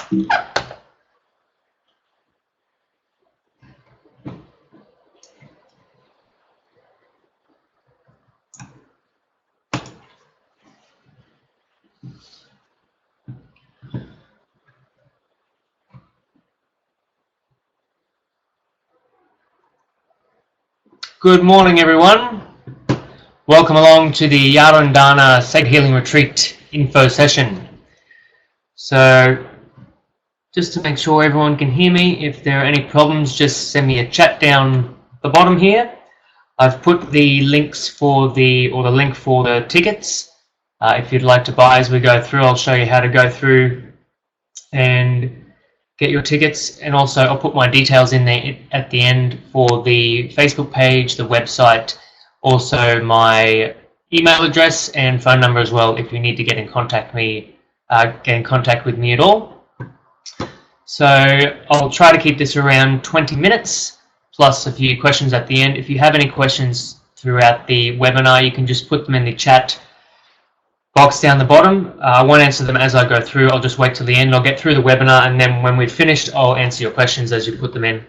Good morning, everyone. Welcome along to the Yahrundana Sacred Healing Retreat info session. So, just to make sure everyone can hear me, if there are any problems, just send me a chat down the bottom here. I've put the links for the link for the tickets. If you'd like to buy as we go through, I'll show you how to go through and get your tickets, and also I'll put my details in there at the end for the Facebook page, the website, also my email address and phone number as well if you need to get in contact with me at all. So I'll try to keep this around 20 minutes plus a few questions at the end. If you have any questions throughout the webinar, you can just put them in the chat box down the bottom. I won't answer them as I go through. I'll just wait till the end. I'll get through the webinar, and then when we've finished, I'll answer your questions as you put them in.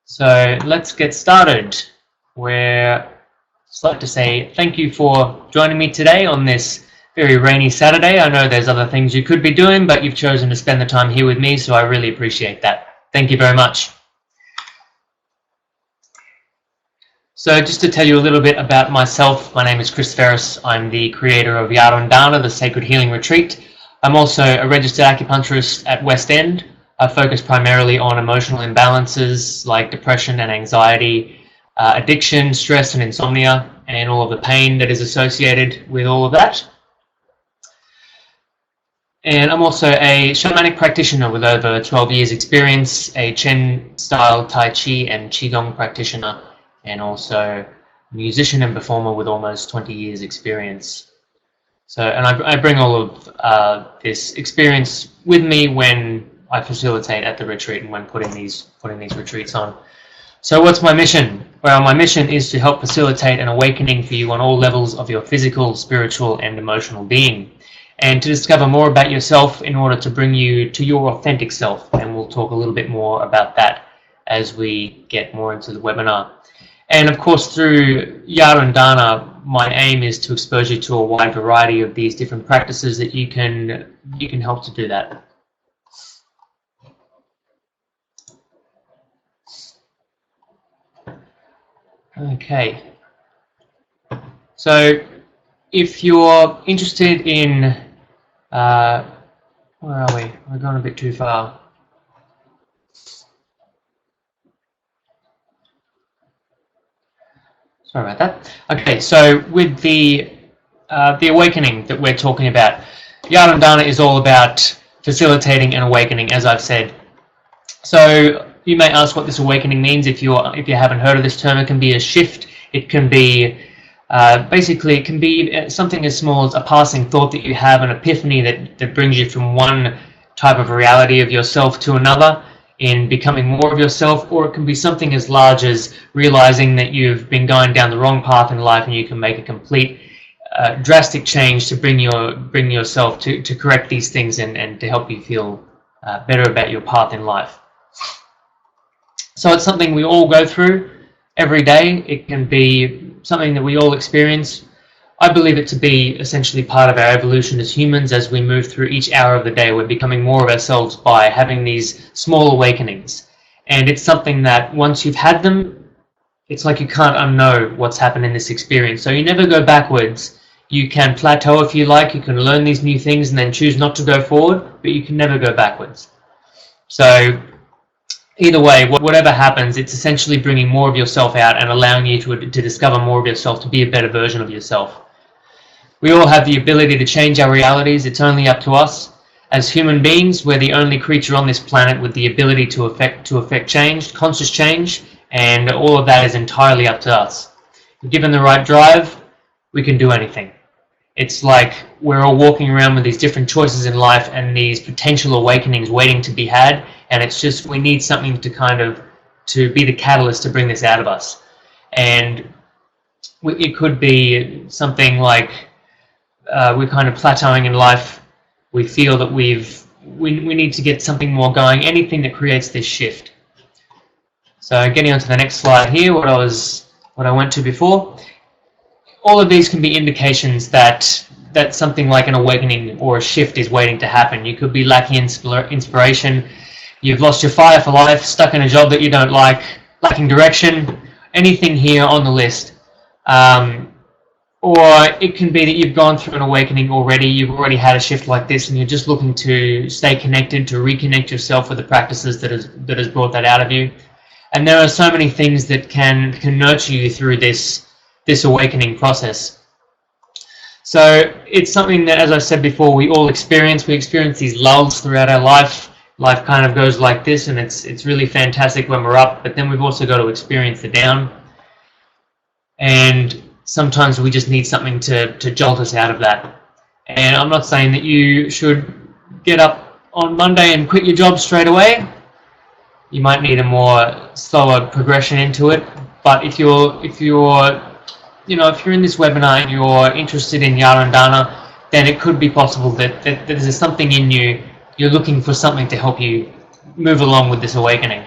So let's get started. I'd just like to say thank you for joining me today on this very rainy Saturday. I know there's other things you could be doing, but you've chosen to spend the time here with me, so I really appreciate that. Thank you very much. So just to tell you a little bit about myself, my name is Fehres. I'm the creator of Yahrundana, the Sacred Healing Retreat. I'm also a registered acupuncturist at West End. I focus primarily on emotional imbalances like depression and anxiety, addiction, stress and insomnia, and all of the pain that is associated with all of that. And I'm also a shamanic practitioner with over 12 years experience, a Chen style Tai Chi and Qigong practitioner, and also a musician and performer with almost 20 years experience. So, and I bring all of this experience with me when I facilitate at the retreat and when putting these retreats on. So what's my mission? Well, my mission is to help facilitate an awakening for you on all levels of your physical, spiritual and emotional being, and to discover more about yourself in order to bring you to your authentic self. And we'll talk a little bit more about that as we get more into the webinar. And of course, through Yahrundana, my aim is to expose you to a wide variety of these different practices that you can help to do that. Okay. So, if you're interested in, where are we? We're going a bit too far. Sorry about that. Okay, so with the awakening that we're talking about, Yahrundana is all about facilitating an awakening, as I've said. So you may ask what this awakening means. If you haven't heard of this term, it can be a shift. It can be basically it can be something as small as a passing thought that you have, an epiphany that brings you from one type of reality of yourself to another, in becoming more of yourself, or it can be something as large as realizing that you've been going down the wrong path in life and you can make a complete drastic change to bring yourself to correct these things and to help you feel better about your path in life. So it's something we all go through every day. It can be something that we all experience. I believe it to be essentially part of our evolution as humans. As we move through each hour of the day, we're becoming more of ourselves by having these small awakenings. And it's something that once you've had them, it's like you can't unknow what's happened in this experience. So you never go backwards. You can plateau if you like. You can learn these new things and then choose not to go forward, but you can never go backwards. So either way, whatever happens, it's essentially bringing more of yourself out and allowing you to discover more of yourself, to be a better version of yourself. We all have the ability to change our realities. It's only up to us. As human beings, we're the only creature on this planet with the ability to affect change, conscious change, and all of that is entirely up to us. If given the right drive, we can do anything. It's like we're all walking around with these different choices in life and these potential awakenings waiting to be had, and it's just we need something to be the catalyst to bring this out of us. And it could be something like we're kind of plateauing in life. We feel that we've we need to get something more going, anything that creates this shift. So getting onto the next slide here, what I went to before, all of these can be indications that something like an awakening or a shift is waiting to happen. You could be lacking inspiration, you've lost your fire for life, stuck in a job that you don't like, lacking direction, anything here on the list. Or it can be that you've gone through an awakening already, you've already had a shift like this, and you're just looking to stay connected, to reconnect yourself with the practices that has brought that out of you. And there are so many things that can nurture you through this awakening process. So it's something that, as I said before, we all experience. We experience these lulls throughout our life. Life kind of goes like this, and it's really fantastic when we're up, but then we've also got to experience the down. And sometimes we just need something to jolt us out of that. And I'm not saying that you should get up on Monday and quit your job straight away. You might need a more slower progression into it. But if you're in this webinar and you're interested in Yahrundana, then it could be possible that there's something in you. You're looking for something to help you move along with this awakening.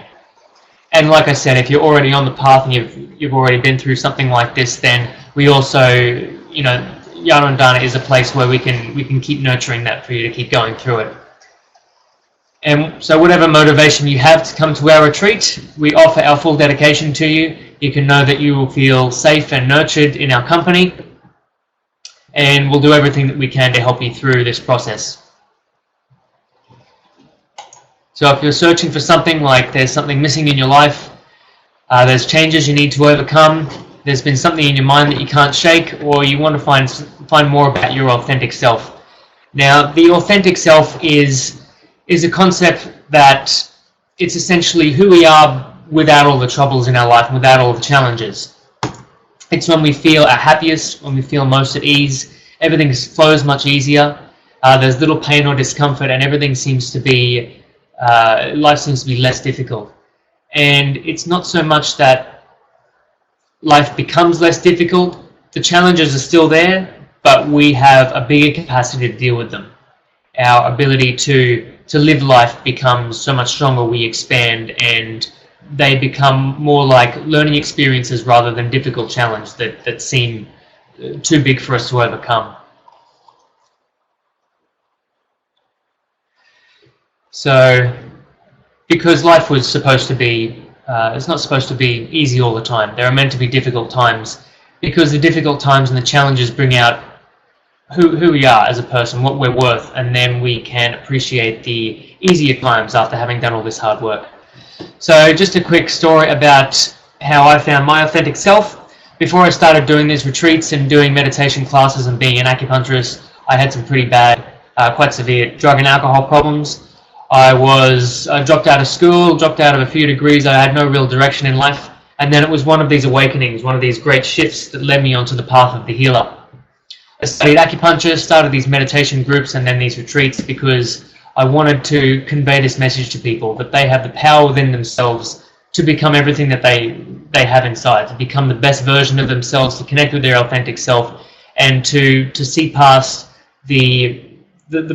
And like I said, if you're already on the path and you've already been through something like this, then we also, Yahrundana is a place where we can keep nurturing that for you to keep going through it. And so whatever motivation you have to come to our retreat, we offer our full dedication to you. You can know that you will feel safe and nurtured in our company, and we'll do everything that we can to help you through this process. So if you're searching for something, like there's something missing in your life, there's changes you need to overcome, there's been something in your mind that you can't shake, or you want to find more about your authentic self. Now, the authentic self is a concept that it's essentially who we are without all the troubles in our life, without all the challenges. It's when we feel our happiest, when we feel most at ease, everything flows much easier, there's little pain or discomfort, and everything seems to be, life seems to be less difficult. And it's not so much that life becomes less difficult, the challenges are still there, but we have a bigger capacity to deal with them. Our ability to live life becomes so much stronger, we expand, and they become more like learning experiences rather than difficult challenges that seem too big for us to overcome. So, because life was supposed to be, it's not supposed to be easy all the time. There are meant to be difficult times, because the difficult times and the challenges bring out who we are as a person, what we're worth, and then we can appreciate the easier times after having done all this hard work. So just a quick story about how I found my authentic self. Before I started doing these retreats and doing meditation classes and being an acupuncturist, I had some pretty bad, quite severe drug and alcohol problems. I dropped out of school, dropped out of a few degrees, I had no real direction in life, and then it was one of these awakenings, one of these great shifts that led me onto the path of the healer. I studied acupuncture, started these meditation groups and then these retreats because I wanted to convey this message to people, that they have the power within themselves to become everything that they have inside, to become the best version of themselves, to connect with their authentic self, and to see past the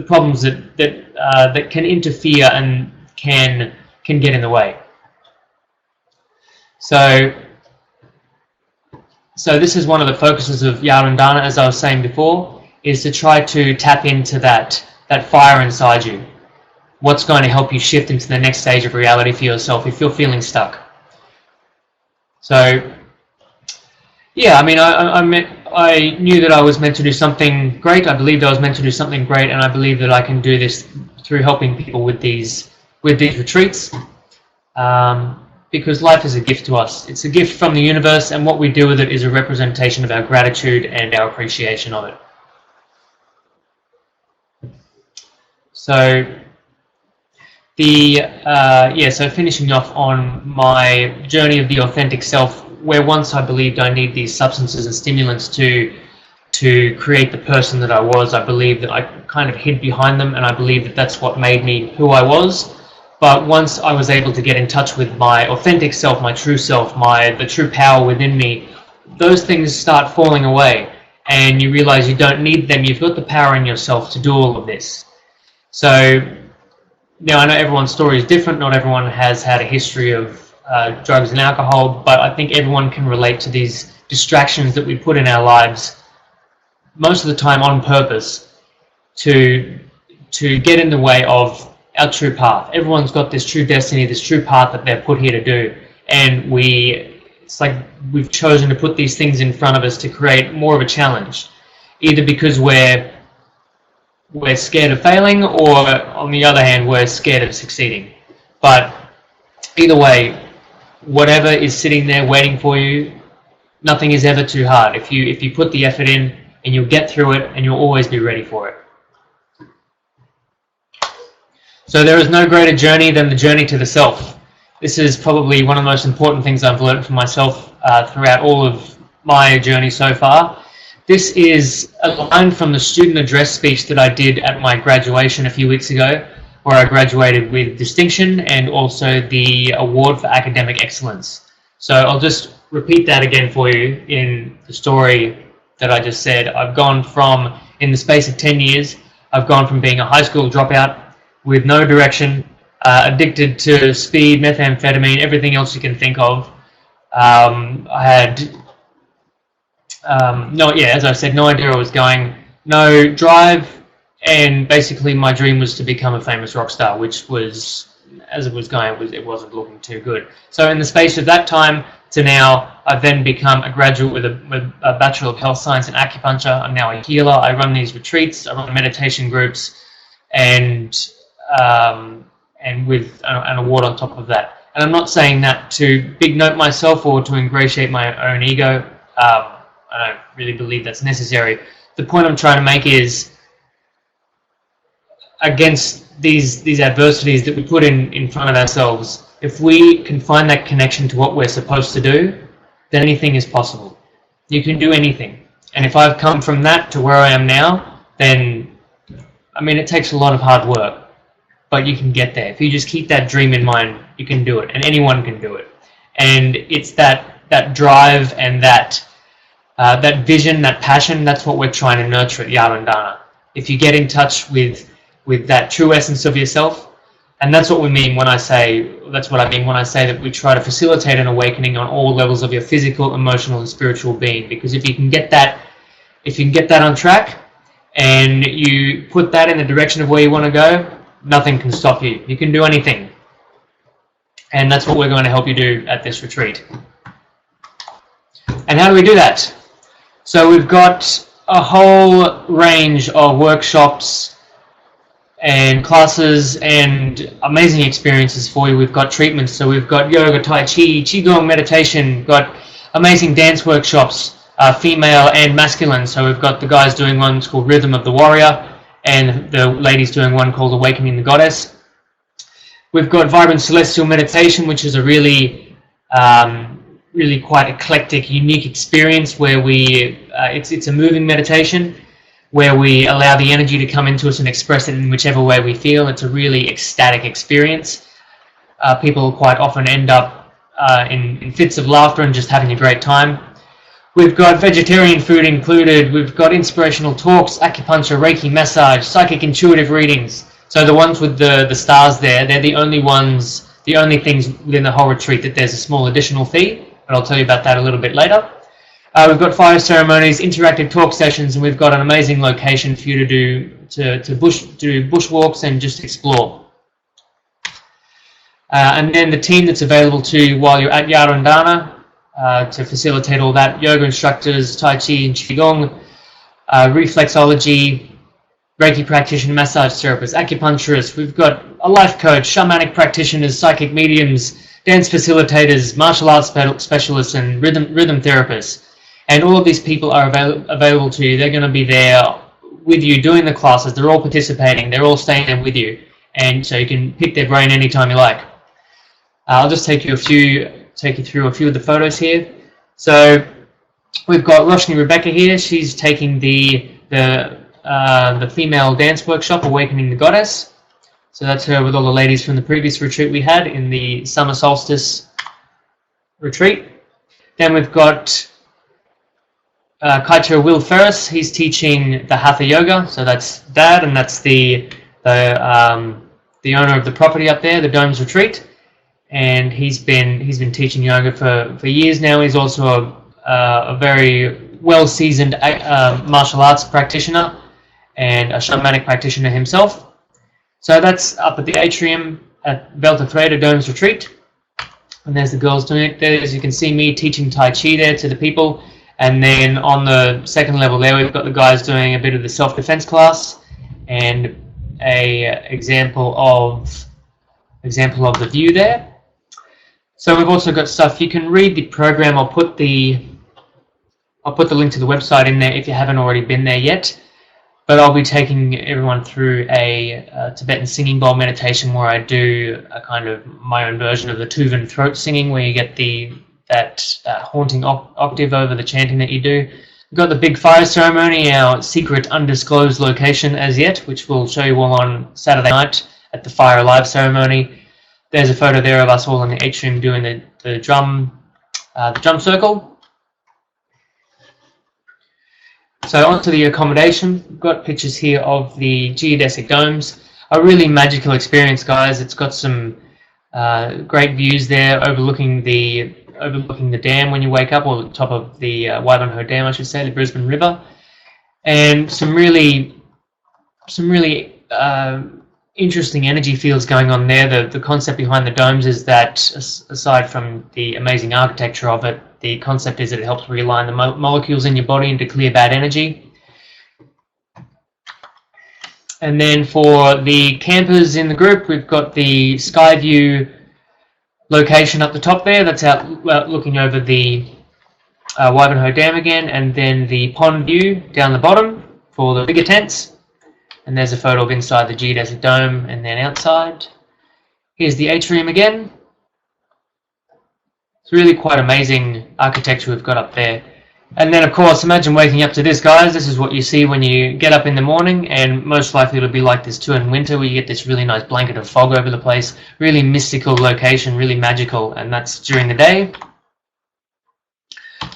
problems that can interfere and can get in the way. So this is one of the focuses of Yahrundana, as I was saying before, is to try to tap into that fire inside you. What's going to help you shift into the next stage of reality for yourself if you're feeling stuck. So, yeah, I mean, I knew that I was meant to do something great. I believed I was meant to do something great, and I believe that I can do this through helping people with these retreats. Because life is a gift to us. It's a gift from the universe, and what we do with it is a representation of our gratitude and our appreciation of it. So, so finishing off on my journey of the authentic self, where once I believed I need these substances and stimulants to create the person that I was, I believed that I kind of hid behind them, and I believed that that's what made me who I was. But once I was able to get in touch with my authentic self, my true self, the true power within me, those things start falling away, and you realize you don't need them. You've got the power in yourself to do all of this. So Now, I know everyone's story is different. Not everyone has had a history of drugs and alcohol, but I think everyone can relate to these distractions that we put in our lives most of the time on purpose to get in the way of our true path. Everyone's got this true destiny, this true path that they're put here to do, and it's like we've chosen to put these things in front of us to create more of a challenge, either because we're scared of failing, or on the other hand, we're scared of succeeding. But either way, whatever is sitting there waiting for you, nothing is ever too hard. If you put the effort in, and you'll get through it, and you'll always be ready for it. So there is no greater journey than the journey to the self. This is probably one of the most important things I've learned for myself throughout all of my journey so far. This is a line from the student address speech that I did at my graduation a few weeks ago, where I graduated with distinction and also the award for academic excellence. So I'll just repeat that again for you in the story that I just said. I've gone from, in the space of 10 years, I've gone from being a high school dropout with no direction, addicted to speed, methamphetamine, everything else you can think of. I had, as I said, no idea where I was going, no drive, and basically my dream was to become a famous rock star, which was, as it was going, it wasn't looking too good. So in the space of that time to now, I've then become a graduate with a Bachelor of Health Science in Acupuncture. I'm now a healer. I run these retreats, I run meditation groups, and with an award on top of that. And I'm not saying that to big note myself or to ingratiate my own ego. I don't really believe that's necessary. The point I'm trying to make is, against these adversities that we put in front of ourselves, if we can find that connection to what we're supposed to do, then anything is possible. You can do anything. And if I've come from that to where I am now, then, I mean, it takes a lot of hard work, but you can get there. If you just keep that dream in mind, you can do it, and anyone can do it. And it's that drive and that vision, that passion, that's what we're trying to nurture at Yahrundana. If you get in touch with that true essence of yourself, and that's what we mean when I say, that's what I mean when I say that we try to facilitate an awakening on all levels of your physical, emotional, and spiritual being. Because if you can get that on track, and you put that in the direction of where you want to go, nothing can stop you. You can do anything. And that's what we're going to help you do at this retreat. And how do we do that? So we've got a whole range of workshops and classes and amazing experiences for you. We've got treatments, so we've got yoga, tai chi, qigong, meditation. We've got amazing dance workshops, female and masculine. So we've got the guys doing one called Rhythm of the Warrior, and the ladies doing one called Awakening the Goddess. We've got Vibrant Celestial Meditation, which is a really quite eclectic, unique experience where it's a moving meditation where we allow the energy to come into us and express it in whichever way we feel. It's a really ecstatic experience. People quite often end up in fits of laughter and just having a great time. We've got vegetarian food included. We've got inspirational talks, acupuncture, Reiki, massage, psychic intuitive readings. So the ones with the stars there, they're the only things within the whole retreat that there's a small additional fee, but I'll tell you about that a little bit later. We've got fire ceremonies, interactive talk sessions, and we've got an amazing location for you to do bushwalks and just explore. And then the team that's available to you while you're at Yahrundana to facilitate all that: yoga instructors, tai chi and qigong, reflexology, Reiki practitioner, massage therapists, acupuncturists. We've got a life coach, shamanic practitioners, psychic mediums, dance facilitators, martial arts specialists, and rhythm therapists. And all of these people are available to you. They're going to be there with you doing the classes. They're all participating. They're all staying there with you. And so you can pick their brain anytime you like. I'll just take you through a few of the photos here. So we've got Roshni Rebecca here. She's taking the female dance workshop, Awakening the Goddess. So that's her with all the ladies from the previous retreat we had in the summer solstice retreat. Then we've got Kaito Will Fehres. He's teaching the Hatha Yoga. So that's that, and that's the the owner of the property up there, the Domes Retreat, and he's been teaching yoga for years now. He's also a very well-seasoned martial arts practitioner and a shamanic practitioner himself. So that's up at the atrium at Beltafreda Domes Retreat. And there's the girls doing it there. As you can see me teaching Tai Chi there to the people. And then on the second level there, we've got the guys doing a bit of the self-defense class and a example of the view there. So we've also got stuff. You can read the program. I'll put the link to the website in there if you haven't already been there yet. But I'll be taking everyone through a Tibetan singing bowl meditation where I do a kind of my own version of the Tuvan throat singing, where you get that haunting octave over the chanting that you do. We've got the big fire ceremony, our secret undisclosed location as yet, which we'll show you all on Saturday night at the Fire Alive ceremony. There's a photo there of us all in the atrium doing the drum circle. So onto the accommodation. We've got pictures here of the geodesic domes. A really magical experience, guys. It's got some great views there overlooking the dam when you wake up, or the top of the Waivanho Dam, I should say, the Brisbane River, and some really interesting energy fields going on there. The concept behind the domes is that, aside from the amazing architecture of it, the concept is that it helps realign the molecules in your body into clear bad energy. And then for the campers in the group, we've got the Skyview location up the top there. That's out looking over the Waivanho Dam again, and then the pond view down the bottom for the bigger tents. And there's a photo of inside the geodesic dome and then outside. Here's the atrium again. It's really quite amazing architecture we've got up there. And then, of course, imagine waking up to this, guys. This is what you see when you get up in the morning, and most likely it'll be like this too in winter, where you get this really nice blanket of fog over the place. Really mystical location, really magical, and that's during the day.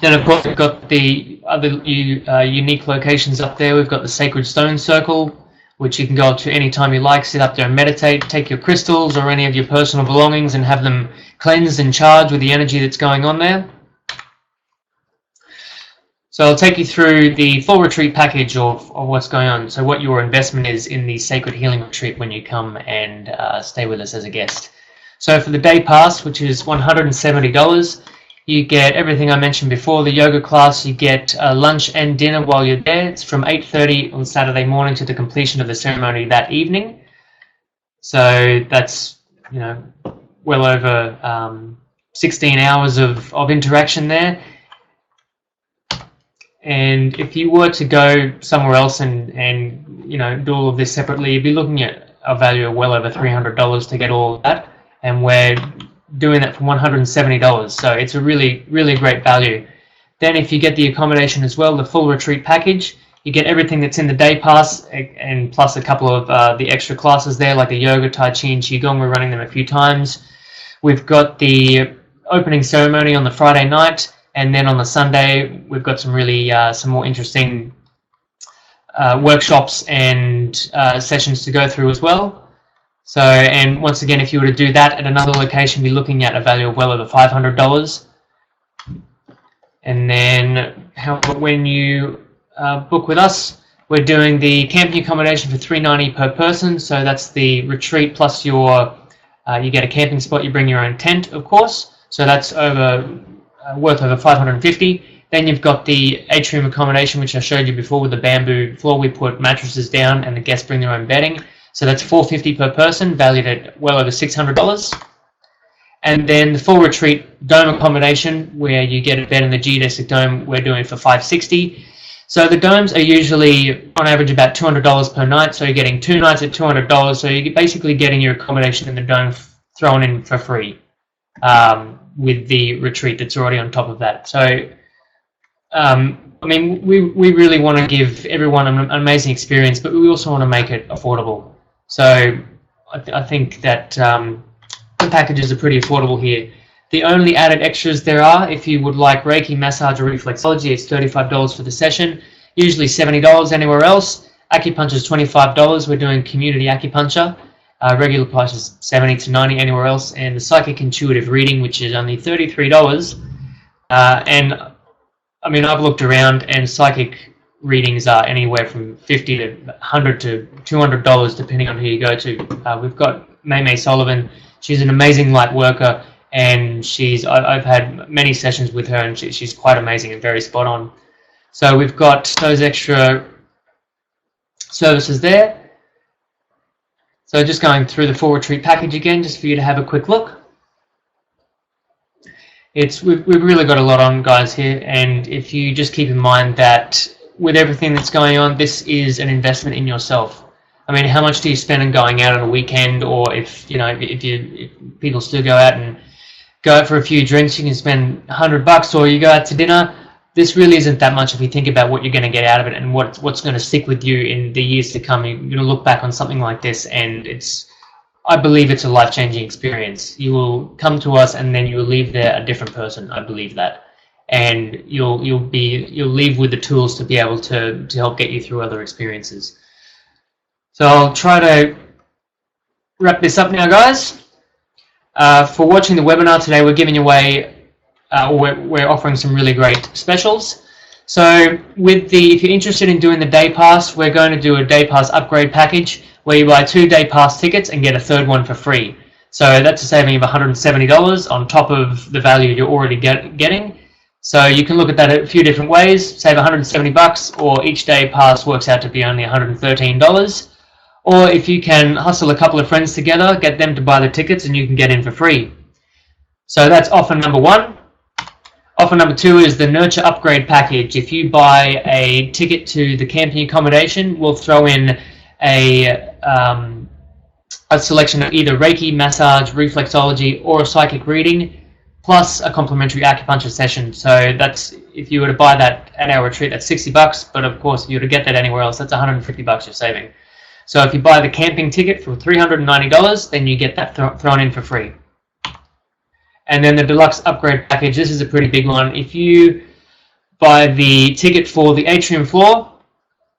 Then, of course, we've got the other unique locations up there. We've got the Sacred Stone Circle, which you can go up to any time you like, sit up there and meditate, take your crystals or any of your personal belongings and have them cleansed and charged with the energy that's going on there. So I'll take you through the full retreat package of what's going on, so what your investment is in the Sacred Healing Retreat when you come and stay with us as a guest. So for the day pass, which is $170, you get everything I mentioned before, the yoga class, you get lunch and dinner while you're there. It's from 8:30 on Saturday morning to the completion of the ceremony that evening. So that's, well over 16 hours of interaction there. And if you were to go somewhere else and do all of this separately, you'd be looking at a value of well over $300 to get all of that. And we're doing that for $170, so it's a really, really great value. Then if you get the accommodation as well, the full retreat package, you get everything that's in the day pass, and plus a couple of the extra classes there, like the yoga, Tai Chi, and Qigong. We're running them a few times. We've got the opening ceremony on the Friday night, and then on the Sunday, we've got some really, some more interesting workshops and sessions to go through as well. So, and once again, if you were to do that at another location, be looking at a value of well over $500. And then, when you book with us, we're doing the camping accommodation for $390 per person. So that's the retreat plus your, you get a camping spot. You bring your own tent, of course. So that's worth over $550. Then you've got the atrium accommodation, which I showed you before, with the bamboo floor. We put mattresses down, and the guests bring their own bedding. So that's $450 per person, valued at well over $600. And then the full retreat dome accommodation, where you get a bed in the geodesic dome, we're doing for $560. So the domes are usually, on average, about $200 per night. So you're getting 2 nights at $200. So you're basically getting your accommodation in the dome thrown in for free, with the retreat that's already on top of that. So, we really want to give everyone an amazing experience, but we also want to make it affordable. So I think that the packages are pretty affordable here. The only added extras there are, if you would like Reiki, massage, or reflexology, it's $35 for the session, usually $70 anywhere else. Acupuncture is $25. We're doing community acupuncture. Regular price is $70 to $90 anywhere else, and the psychic intuitive reading, which is only $33. And I mean, I've looked around, and psychic readings are anywhere from $50 to $100 to $200, depending on who you go to. We've got May Sullivan. She's an amazing light worker, and I've had many sessions with her, and she's quite amazing and very spot on. So we've got those extra services there. So just going through the full retreat package again, just for you to have a quick look. We've really got a lot on, guys, here, and if you just keep in mind that with everything that's going on, this is an investment in yourself. I mean, how much do you spend on going out on a weekend, or if people still go out and go out for a few drinks, you can spend $100, or you go out to dinner. This really isn't that much if you think about what you're going to get out of it and what's going to stick with you in the years to come. You're going to look back on something like this, and I believe it's a life-changing experience. You will come to us, and then you will leave there a different person. I believe that, and you'll leave with the tools to be able to help get you through other experiences. So I'll try to wrap this up now, guys. For watching the webinar today, we're giving away. We're offering some really great specials. So if you're interested in doing the day pass, we're going to do a day pass upgrade package where you buy 2 day pass tickets and get a third one for free. So that's a saving of $170 on top of the value you're already getting. So you can look at that a few different ways, save $170, or each day pass works out to be only $113. Or if you can hustle a couple of friends together, get them to buy the tickets, and you can get in for free. So that's offer number 1. Offer number 2 is the Nurture Upgrade Package. If you buy a ticket to the camping accommodation, we'll throw in a selection of either Reiki, massage, reflexology, or a psychic reading, plus a complimentary acupuncture session. So that's, if you were to buy that at our retreat, that's $60. But of course, if you were to get that anywhere else, that's $150 you're saving. So if you buy the camping ticket for $390, then you get that thrown in for free. And then the deluxe upgrade package, this is a pretty big one. If you buy the ticket for the atrium floor,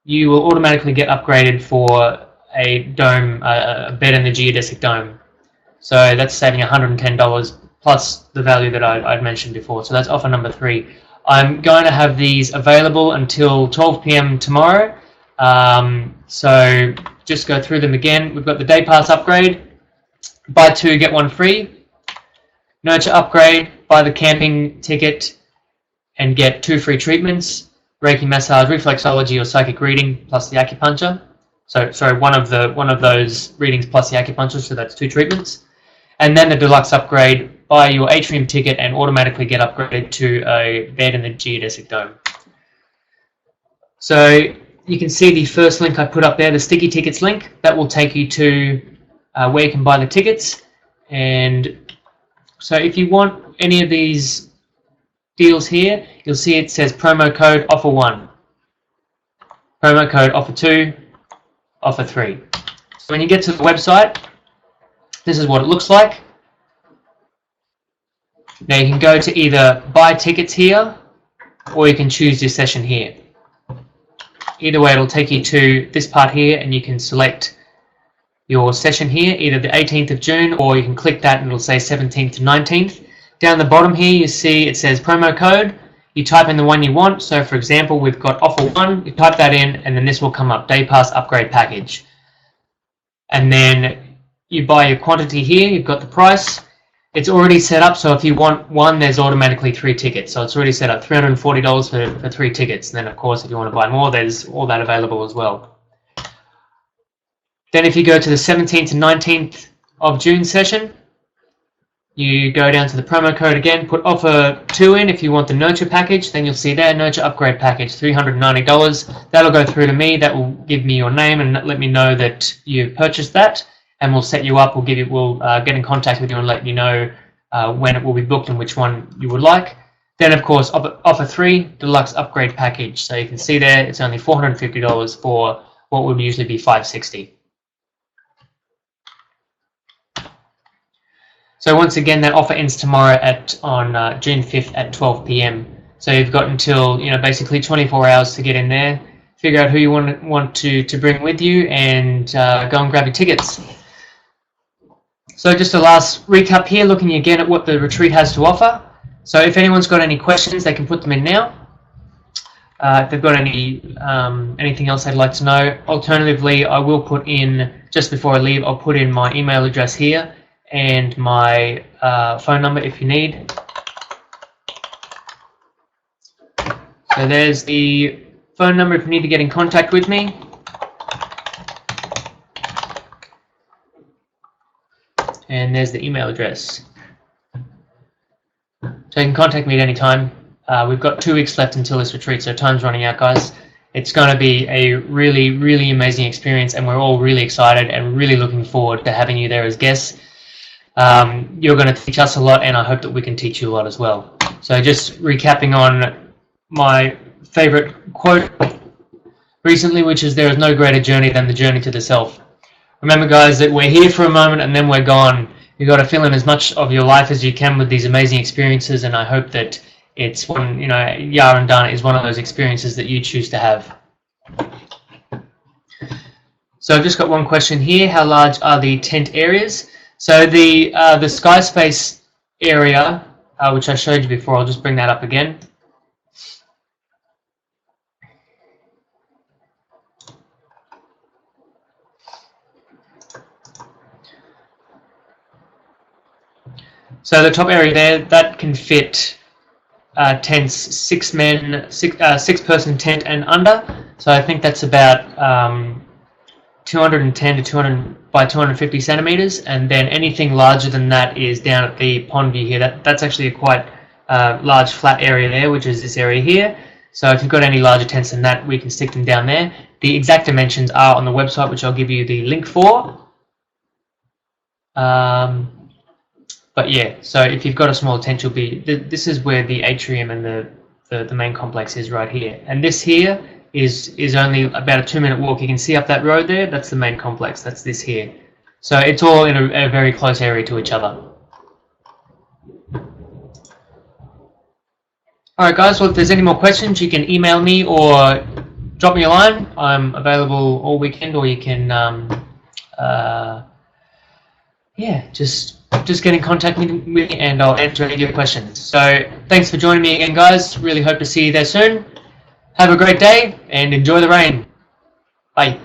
you will automatically get upgraded for a dome, a bed in the geodesic dome. So that's saving $110 plus the value that I'd mentioned before. So that's offer number 3. I'm going to have these available until 12 p.m. tomorrow. So just go through them again. We've got the day pass upgrade, buy 2 get 1 free. Nurture upgrade, buy the camping ticket and get 2 free treatments, Reiki massage, reflexology, or psychic reading plus the acupuncture. So sorry, one of those readings plus the acupuncture, so that's 2 treatments. And then the deluxe upgrade, buy your atrium ticket and automatically get upgraded to a bed in the geodesic dome. So you can see the first link I put up there, the sticky tickets link. That will take you to where you can buy the tickets. And so if you want any of these deals here, you'll see it says promo code offer 1, promo code offer 2, offer 3. So when you get to the website, this is what it looks like. Now you can go to either buy tickets here, or you can choose your session here. Either way, it'll take you to this part here, and you can select your session here, either the 18th of June, or you can click that and it'll say 17th to 19th. Down the bottom here, you see it says promo code. You type in the one you want. So for example, we've got offer 1, you type that in, and then this will come up, day pass upgrade package. And then you buy your quantity here, you've got the price. It's already set up, so if you want 1, there's automatically 3 tickets. So it's already set up, $340 for 3 tickets. And then of course, if you want to buy more, there's all that available as well. Then if you go to the 17th and 19th of June session, you go down to the promo code again, put offer 2 in if you want the Nurture package, then you'll see there, Nurture upgrade package, $390. That'll go through to me, that will give me your name and let me know that you purchased that, and we'll set you up, we'll get in contact with you and let you know when it will be booked and which one you would like. Then of course, offer 3, deluxe upgrade package. So you can see there, it's only $450 for what would usually be $560. So once again, that offer ends tomorrow on June 5th at 12 p.m. So you've got until basically 24 hours to get in there, figure out who you want to bring with you, and go and grab your tickets. So just a last recap here, looking again at what the retreat has to offer. So if anyone's got any questions, they can put them in now. If they've got anything else they'd like to know. Alternatively, I will put in, just before I leave, I'll put in my email address here and my phone number if you need. So there's the phone number if you need to get in contact with me. And there's the email address. So you can contact me at any time. We've got 2 weeks left until this retreat, so time's running out, guys. It's going to be a really, really amazing experience, and we're all really excited and really looking forward to having you there as guests. You're going to teach us a lot, and I hope that we can teach you a lot as well. So just recapping on my favorite quote recently, which is, there is no greater journey than the journey to the self. Remember, guys, that we're here for a moment and then we're gone. You've got to fill in as much of your life as you can with these amazing experiences, and I hope that it's one, Yahrundana is one of those experiences that you choose to have. So I've just got one question here. How large are the tent areas? So the sky space area, which I showed you before, I'll just bring that up again. So the top area there, that can fit tents, 6 person tent and under. So I think that's about 210 to 200 by 250 centimeters, and then anything larger than that is down at the pond view here. That's actually a quite large flat area there, which is this area here. So if you've got any larger tents than that, we can stick them down there. The exact dimensions are on the website, which I'll give you the link for. But yeah, so if you've got a small tent, you'll be. This is where the atrium and the main complex is, right here. And this here is only about a 2-minute walk. You can see up that road there. That's the main complex. That's this here. So it's all in a very close area to each other. All right, guys. Well, if there's any more questions, you can email me or drop me a line. I'm available all weekend, or you can, just get in contact with me and I'll answer any of your questions. So thanks for joining me again, guys. Really hope to see you there soon. Have a great day and enjoy the rain. Bye.